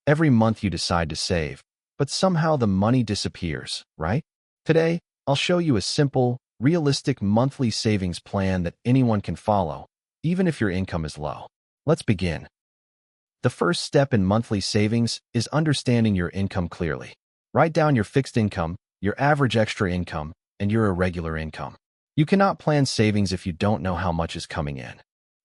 Every month you decide to save, but somehow the money disappears, right? Today, I'll show you a simple, realistic monthly savings plan that anyone can follow, even if your income is low. Let's begin. The first step in monthly savings is understanding your income clearly. Write down your fixed income, your average extra income, and your irregular income. You cannot plan savings if you don't know how much is coming in.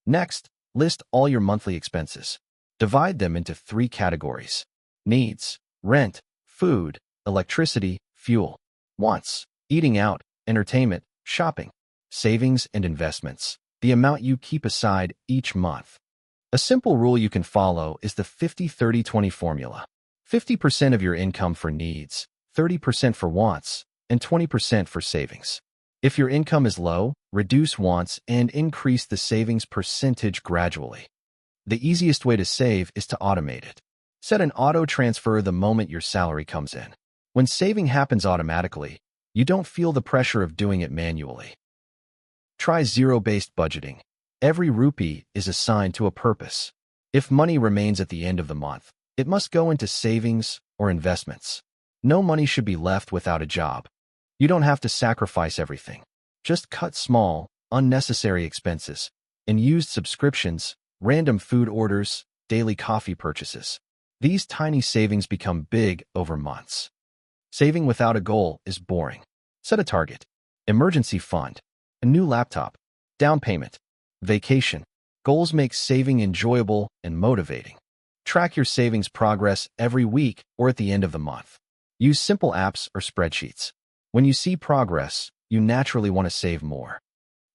Next, list all your monthly expenses. Divide them into 3 categories: needs, rent, food, electricity, fuel; wants, eating out, entertainment, shopping; savings and investments, the amount you keep aside each month. A simple rule you can follow is the 50-30-20 formula. 50% of your income for needs, 30% for wants, and 20% for savings. If your income is low, reduce wants and increase the savings percentage gradually. The easiest way to save is to automate it. Set an auto transfer the moment your salary comes in. When saving happens automatically, you don't feel the pressure of doing it manually. Try zero-based budgeting. Every rupee is assigned to a purpose. If money remains at the end of the month, it must go into savings or investments. No money should be left without a job. You don't have to sacrifice everything. Just cut small, unnecessary expenses and use subscriptions, random food orders, daily coffee purchases. These tiny savings become big over months. Saving without a goal is boring. Set a target: emergency fund, a new laptop, down payment, vacation. Goals make saving enjoyable and motivating. Track your savings progress every week or at the end of the month. Use simple apps or spreadsheets. When you see progress, you naturally want to save more.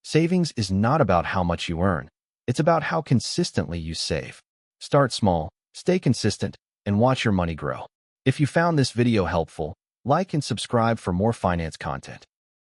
Savings is not about how much you earn. It's about how consistently you save. Start small, stay consistent, and watch your money grow. If you found this video helpful, like and subscribe for more finance content.